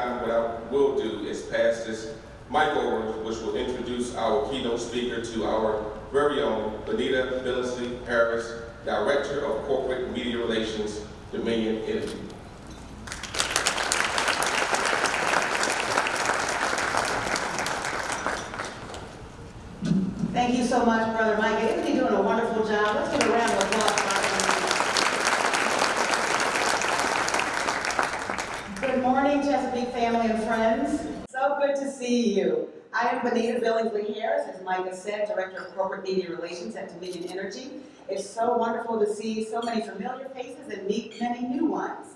time, what I will do is pass this mic over, which will introduce our keynote speaker to our very own Benita Billingsley-Harris, Director of Corporate Media Relations, Dominion Energy. Thank you so much, Brother Mike. Isn't he doing a wonderful job? Let's give a round of applause for our Good morning, Chesapeake family and friends. So good to see you. I am Benita Billingsley-Harris, as Mike has said, Director of Corporate Media Relations at Dominion Energy. It's so wonderful to see so many familiar faces and meet many new ones.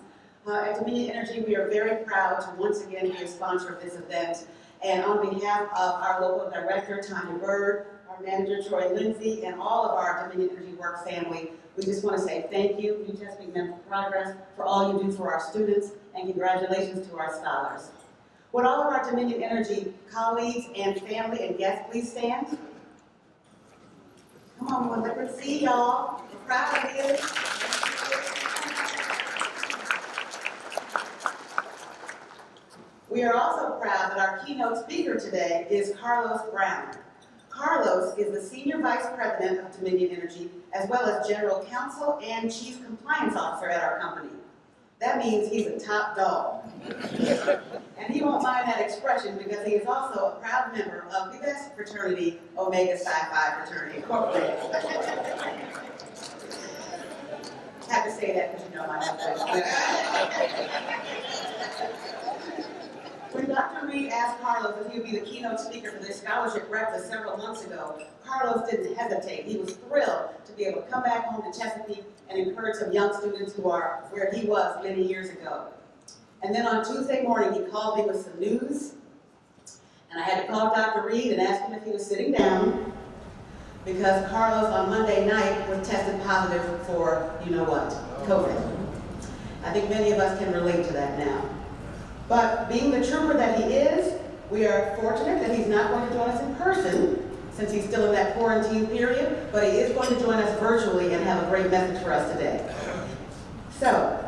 At Dominion Energy, we are very proud to once again be a sponsor of this event. And on behalf of our local director, Tanya Bird, our manager, Troy Lindsay, and all of our Dominion Energy Work family, we just want to say thank you, New Chesapeake Men for Progress, for all you do for our students, and congratulations to our scholars. Would all of our Dominion Energy colleagues and family and guests please stand? Come on, we'll let her see y'all. We're proud of you. We are also proud that our keynote speaker today is Carlos Brown. Carlos is the Senior Vice President of Dominion Energy, as well as General Counsel and Chief Compliance Officer at our company. That means he's a top dog. And he won't mind that expression because he is also a proud member of the best fraternity, Omega Psi Phi Fraternity Incorporated. I have to say that because you know my husband. When Dr. Reed asked Carlos if he would be the keynote speaker for this scholarship breakfast several months ago, Carlos didn't hesitate. He was thrilled to be able to come back home to Chesapeake and encourage some young students who are where he was many years ago. And then on Tuesday morning, he called me with some news, and I had to call Dr. Reed and ask him if he was sitting down, because Carlos on Monday night was tested positive for, you know what, COVID. I think many of us can relate to that now. But being the trooper that he is, we are fortunate that he's not going to join us in person, since he's still in that quarantine period, but he is going to join us virtually and have a great message for us today. So,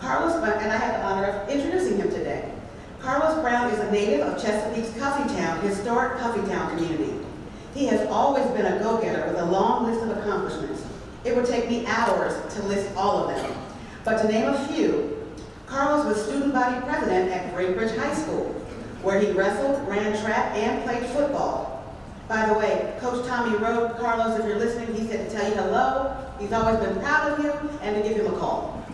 Carlos, and I have the honor of introducing him today. Carlos Brown is a native of Chesapeake's Coffeetown, historic Coffeetown community. He has always been a go-getter with a long list of accomplishments. It would take me hours to list all of them. But to name a few, Carlos was student body president at Great Bridge High School, where he wrestled, ran track, and played football. By the way, Coach Tommy wrote Carlos, if you're listening, he said to tell you hello. He's always been proud of you, and to give him a call.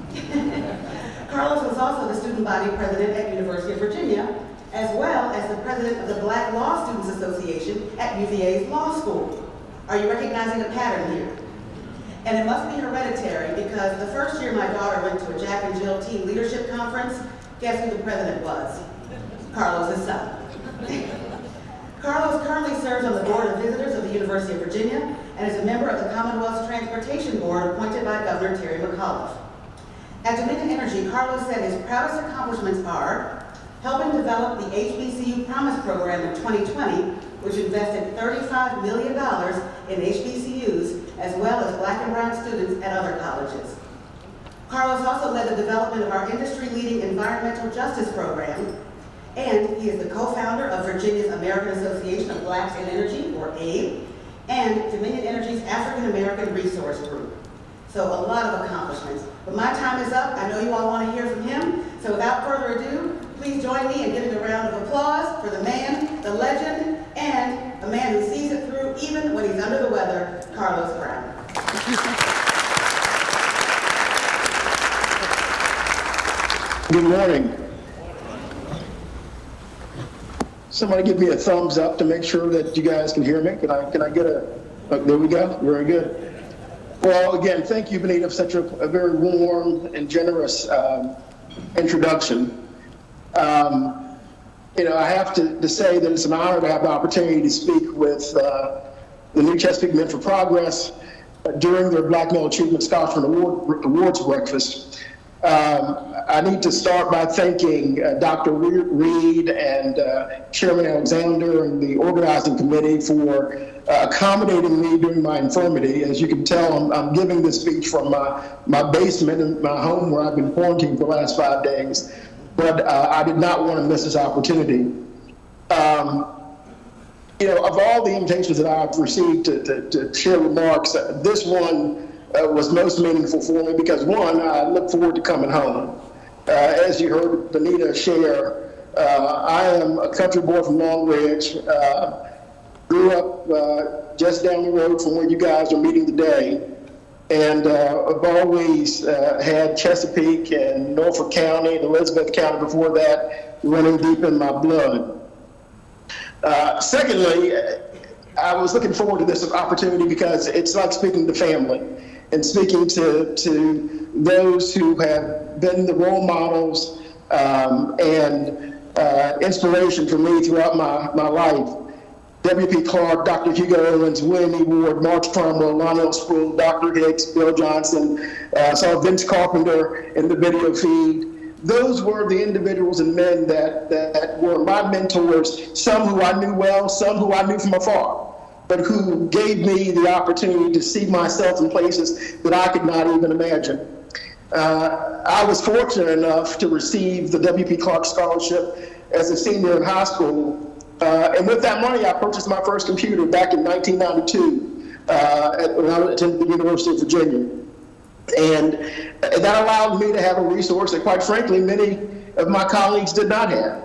Carlos was also the student body president at University of Virginia, as well as the president of the Black Law Students Association at UVA's Law School. Are you recognizing a pattern here? And it must be hereditary because the first year my daughter went to a Jack and Jill Teen Leadership Conference, guess who the president was? Carlos' son. Carlos currently serves on the Board of Visitors of the University of Virginia and is a member of the Commonwealth's Transportation Board appointed by Governor Terry McAuliffe. At Dominion Energy, Carlos said his proudest accomplishments are helping develop the HBCU Promise Program in 2020, which invested $35 million in HBCUs, as well as Black and brown students at other colleges. Carlos also led the development of our industry-leading Environmental Justice Program, and he is the co-founder of Virginia's American Association of Blacks in Energy, or AIB, and Dominion Energy's African American Resource Group. So a lot of accomplishments. But my time is up. I know you all want to hear from him. So without further ado, please join me in giving a round of applause for the man, the legend, and a man who sees it through even when he's under the weather, Carlos Brown. Good morning. Somebody give me a thumbs up to make sure that you guys can hear me. Can I get there we go. Very good. Well, again, thank you, Benita, for such a very warm and generous introduction. I have to say that it's an honor to have the opportunity to speak with the New Chesapeake Men for Progress during their Black Male Achievement Scholarship Awards breakfast. I need to start by thanking Dr. Reed and Chairman Alexander and the organizing committee for accommodating me during my infirmity. As you can tell, I'm giving this speech from my basement in my home where I've been quarantined for the last 5 days. but I did not want to miss this opportunity. Of all the invitations that I've received to share remarks, this one was most meaningful for me because, one, I look forward to coming home. As you heard Benita share, I am a country boy from Long Ridge, grew up just down the road from where you guys are meeting today, and I've always had Chesapeake and Norfolk County and Elizabeth County before that running deep in my blood. Secondly, I was looking forward to this opportunity because it's like speaking to family and speaking to those who have been the role models and inspiration for me throughout my life. W.P. Clark, Dr. Hugo Owens, William E. Ward, Mark Cromwell, Lionel Sproul, Dr. Hicks, Bill Johnson, saw Vince Carpenter in the video feed. Those were the individuals and men that were my mentors, some who I knew well, some who I knew from afar, but who gave me the opportunity to see myself in places that I could not even imagine. I was fortunate enough to receive the W.P. Clark Scholarship as a senior in high school. And with that money, I purchased my first computer back in 1992 when I attended the University of Virginia. And that allowed me to have a resource that, quite frankly, many of my colleagues did not have.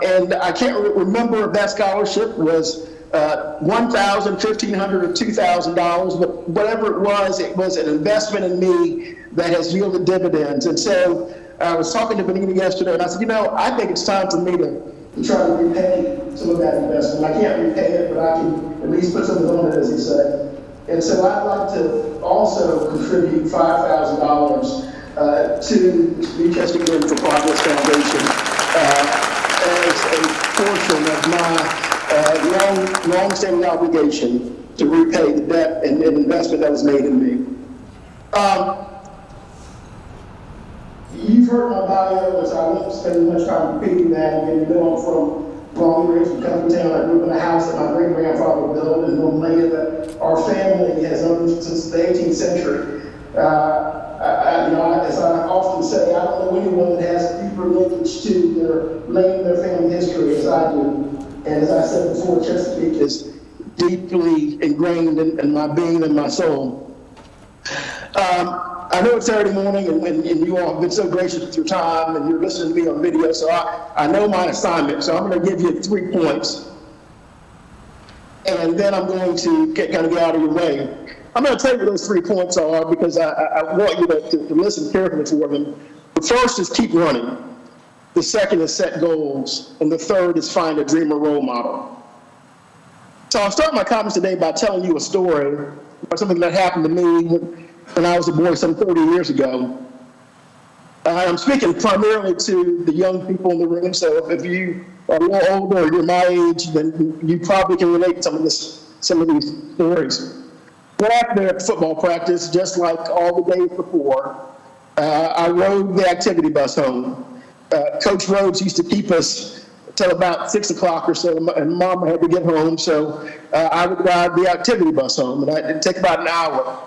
And I can't remember if that scholarship was $1,000, $1,500, or $2,000, but whatever it was an investment in me that has yielded dividends. And so I was talking to Benita yesterday, and I said, I think it's time for me to try to repay some of that investment. I can't repay it, but I can at least put something on it, as he said. And so I'd like to also contribute $5,000 to the Chesapeake Men for Progress Foundation as a portion of my long-standing obligation to repay the debt and investment that was made in me. You've heard my bio, so I won't spend much time repeating that. Again, I'm from Long Ridge, from Country Town. I grew up in a house that my great-grandfather built in one land that our family has owned since the 18th century. As I often say, I don't know anyone that has deeper linkage to their family history as I do. And as I said before, Chesapeake is deeply ingrained in my being and my soul. I know it's Saturday morning, and you all have been so gracious with your time, and you're listening to me on video, so I know my assignment, so I'm going to give you 3 points, and then I'm going to get out of your way. I'm going to tell you what those 3 points are because I want you to listen carefully for them. The first is keep running. The second is set goals, and the third is find a dreamer role model. So I'll start my comments today by telling you a story about something that happened to me when I was a boy some 30 years ago. I'm speaking primarily to the young people in the room, so if you are a little older or you're my age, then you probably can relate to some of these stories. One afternoon at football practice, just like all the days before, I rode the activity bus home. Coach Rhodes used to keep us till about 6 o'clock or so, and Mama had to get home, so I would ride the activity bus home, and it'd take about an hour.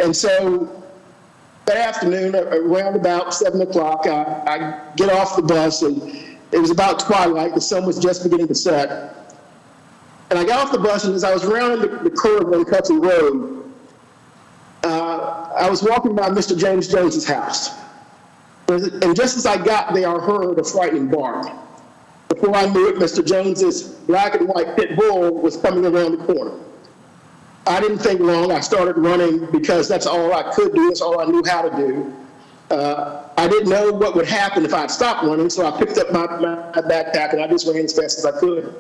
And so that afternoon, around about 7 o'clock, I get off the bus, and it was about twilight. The sun was just beginning to set. And I got off the bus, and as I was rounding the curve on Country Road, I was walking by Mr. James Jones's house. And just as I got there, I heard a frightening bark. Before I knew it, Mr. Jones's black and white pit bull was coming around the corner. I didn't think long. I started running because that's all I could do. That's all I knew how to do. I didn't know what would happen if I'd stopped running, so I picked up my backpack and I just ran as fast as I could.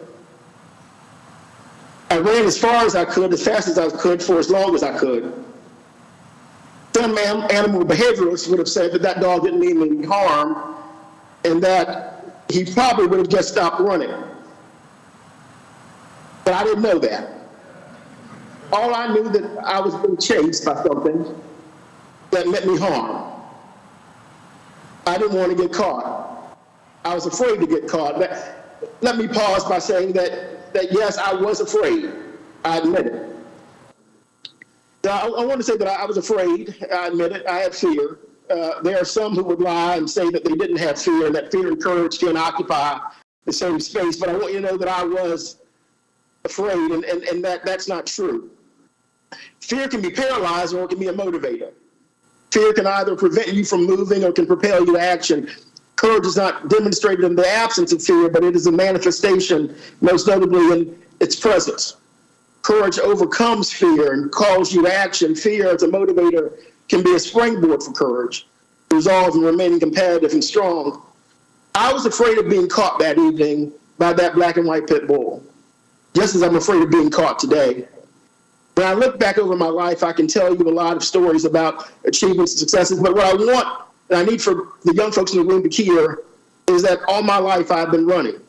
I ran as far as I could, as fast as I could, for as long as I could. Some animal behaviorists would have said that dog didn't mean any harm and that he probably would have just stopped running. But I didn't know that. All I knew that I was being chased by something that meant me harm. I didn't want to get caught. I was afraid to get caught. Let me pause by saying that yes, I was afraid. I admit it. So I want to say that I was afraid. I admit it. I had fear. There are some who would lie and say that they didn't have fear, and that fear and courage can occupy the same space. But I want you to know that I was afraid, and that's not true. Fear can be paralyzed or it can be a motivator. Fear can either prevent you from moving or can propel you to action. Courage is not demonstrated in the absence of fear, but it is a manifestation, most notably in its presence. Courage overcomes fear and calls you to action. Fear as a motivator can be a springboard for courage, resolve and remaining competitive and strong. I was afraid of being caught that evening by that black and white pit bull, just as I'm afraid of being caught today. When I look back over my life, I can tell you a lot of stories about achievements and successes, but what I want and I need for the young folks in the room to hear is that all my life I've been running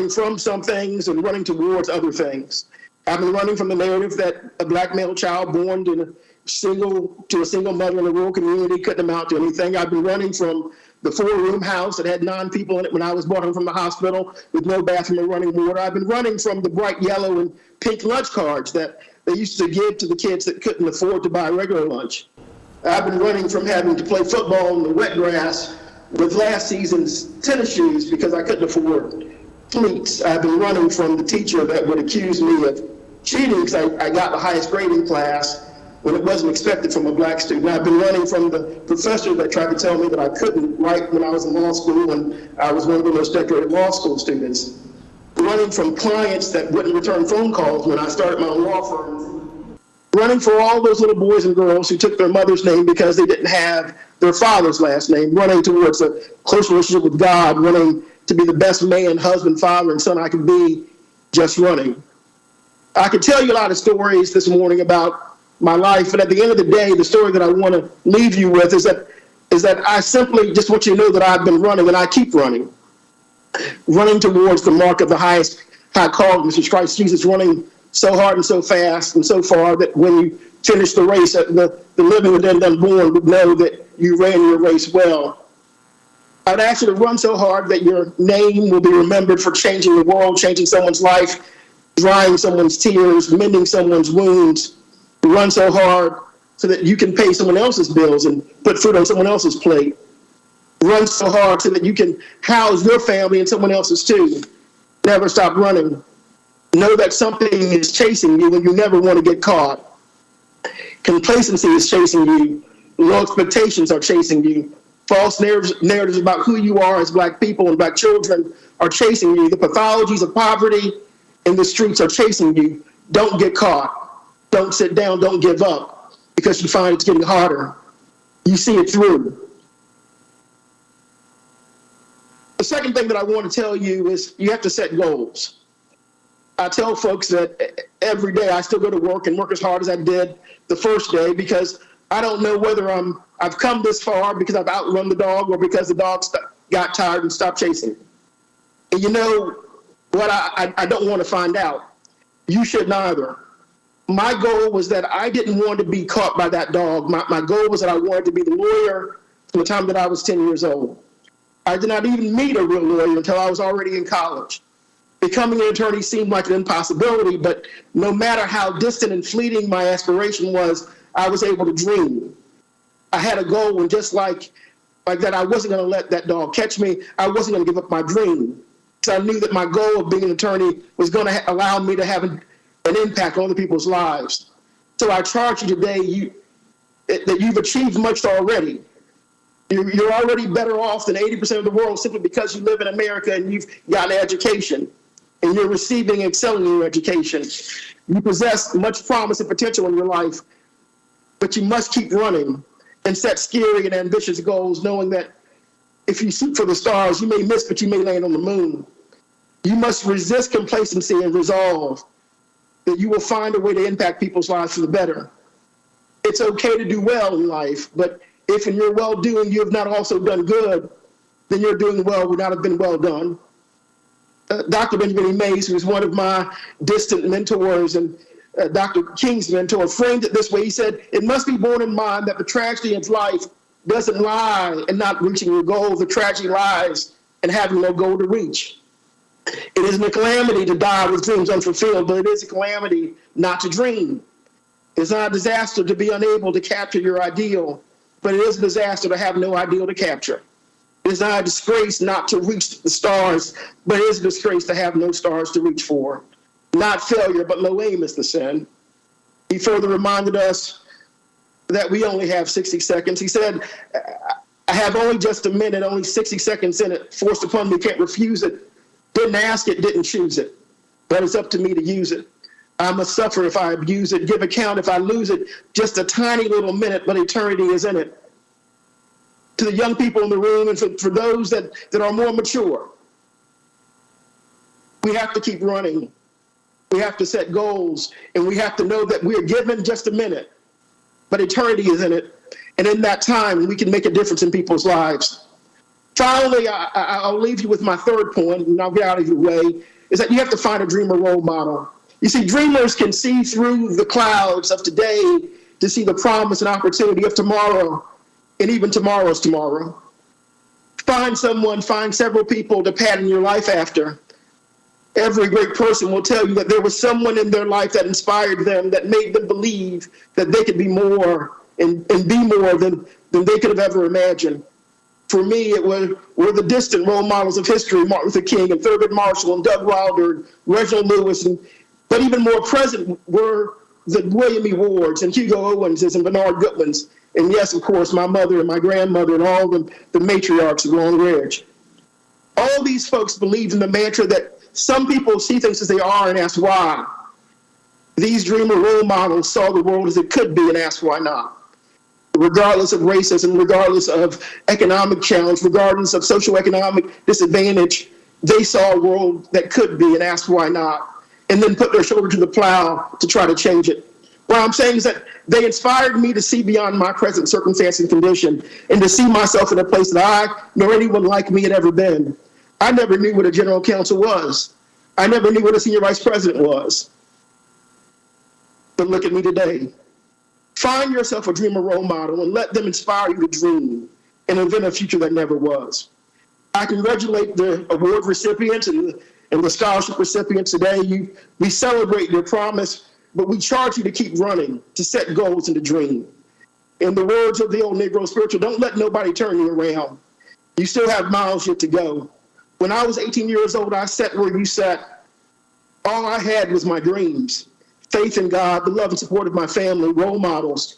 from some things and running towards other things. I've been running from the narrative that a black male child born to a single mother in a rural community couldn't amount to anything. I've been running from the 4-room house that had 9 people in it when I was brought home from the hospital with no bathroom or running water. I've been running from the bright yellow and pink lunch cards that they used to give to the kids that couldn't afford to buy regular lunch. I've been running from having to play football in the wet grass with last season's tennis shoes because I couldn't afford cleats. I've been running from the teacher that would accuse me of cheating because I got the highest grade in class when it wasn't expected from a black student. I've been running from the professor that tried to tell me that I couldn't write when I was in law school when I was one of the most decorated law school students. Running from clients that wouldn't return phone calls when I started my own law firm. Running for all those little boys and girls who took their mother's name because they didn't have their father's last name. Running towards a close relationship with God. Running to be the best man, husband, father, and son I could be, just running. I could tell you a lot of stories this morning about my life, but at the end of the day, the story that I want to leave you with is that I simply just want you to know that I've been running and I keep running towards the mark of the highest high calling, which is Christ Jesus, running so hard and so fast and so far that when you finish the race, the living and the unborn would know that you ran your race well. I'd ask you to run so hard that your name will be remembered for changing the world, changing someone's life, drying someone's tears, mending someone's wounds. Run so hard so that you can pay someone else's bills and put food on someone else's plate. Run so hard so that you can house your family and someone else's too. Never stop running. Know that something is chasing you and you never want to get caught. Complacency is chasing you. Low expectations are chasing you. False narratives about who you are as black people and black children are chasing you. The pathologies of poverty in the streets are chasing you. Don't get caught. Don't sit down. Don't give up because you find it's getting harder. You see it through. The second thing that I want to tell you is you have to set goals. I tell folks that every day I still go to work and work as hard as I did the first day because I don't know whether I've come this far because I've outrun the dog or because the dog got tired and stopped chasing. And you know what I don't want to find out? You should neither. My goal was that I didn't want to be caught by that dog. My goal was that I wanted to be the lawyer from the time that I was 10 years old. I did not even meet a real lawyer until I was already in college. Becoming an attorney seemed like an impossibility, but no matter how distant and fleeting my aspiration was, I was able to dream. I had a goal, and just like that, I wasn't going to let that dog catch me. I wasn't going to give up my dream. Because I knew that my goal of being an attorney was going to allow me to have an impact on other people's lives. So I charge you today that you've achieved much already. You're already better off than 80% of the world simply because you live in America and you've got an education and you're receiving and excelling in your education. You possess much promise and potential in your life, but you must keep running and set scary and ambitious goals, knowing that if you shoot for the stars, you may miss, but you may land on the moon. You must resist complacency and resolve that you will find a way to impact people's lives for the better. It's okay to do well in life, but if in your well-doing you have not also done good, then your doing well would not have been well done. Dr. Benjamin Mays, who is one of my distant mentors and Dr. King's mentor, framed it this way. He said, it must be borne in mind that the tragedy of life doesn't lie in not reaching your goal. The tragedy lies in having no goal to reach. It isn't a calamity to die with dreams unfulfilled, but it is a calamity not to dream. It's not a disaster to be unable to capture your ideal. but it is a disaster to have no ideal to capture. It is not a disgrace not to reach the stars, but it is a disgrace to have no stars to reach for. Not failure, but low aim is the sin. He further reminded us that we only have 60 seconds. He said, I have only just a minute, only 60 seconds in it, forced upon me, can't refuse it. Didn't ask it, didn't choose it. But it's up to me to use it. I must suffer if I abuse it, give account if I lose it. Just a tiny little minute, but eternity is in it. To the young people in the room and for those that are more mature, we have to keep running. We have to set goals, and we have to know that we're given just a minute, but eternity is in it. And in that time, we can make a difference in people's lives. Finally, I'll leave you with my third point, and I'll get out of your way, is that you have to find a dreamer role model. You see, dreamers can see through the clouds of today to see the promise and opportunity of tomorrow, and even tomorrow's tomorrow. Find someone, find several people to pattern your life after. Every great person will tell you that there was someone in their life that inspired them, that made them believe that they could be more and be more than they could have ever imagined. For me, it were the distant role models of history, Martin Luther King and Thurgood Marshall and Doug Wilder and Reginald Lewis, but even more present were the William E. Wards and Hugo Owenses and Bernard Goodmans, and yes, of course, my mother and my grandmother and all the matriarchs of Long Ridge. All these folks believed in the mantra that some people see things as they are and ask why. These dreamer role models saw the world as it could be and asked why not. Regardless of racism, regardless of economic challenge, regardless of socioeconomic disadvantage, they saw a world that could be and asked why not, and then put their shoulder to the plow to try to change it. What I'm saying is that they inspired me to see beyond my present circumstance and condition and to see myself in a place that I nor anyone like me had ever been. I never knew what a general counsel was. I never knew what a senior vice president was. But look at me today. Find yourself a dreamer role model and let them inspire you to dream and invent a future that never was. I congratulate the award recipients and the scholarship recipients today. We celebrate your promise, but we charge you to keep running, to set goals and to dream. In the words of the old Negro spiritual, don't let nobody turn you around. You still have miles yet to go. When I was 18 years old, I sat where you sat. All I had was my dreams, faith in God, the love and support of my family, role models,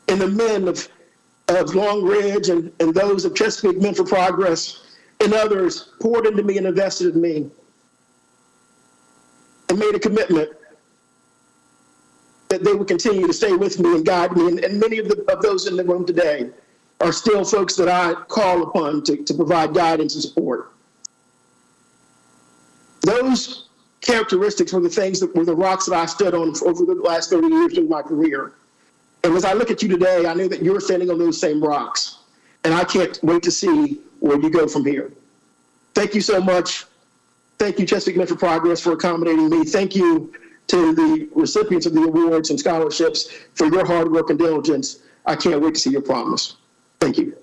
and the men of Long Ridge and those of Chesapeake Men for Progress and others poured into me and invested in me and made a commitment that they would continue to stay with me and guide me. And many of those in the room today are still folks that I call upon to provide guidance and support. Those characteristics were the things that were the rocks that I stood on over the last 30 years of my career. And as I look at you today, I know that you're standing on those same rocks. And I can't wait to see where you go from here. Thank you so much. Thank you, Chesapeake Men for Progress, for accommodating me. Thank you to the recipients of the awards and scholarships for your hard work and diligence. I can't wait to see your promise. Thank you.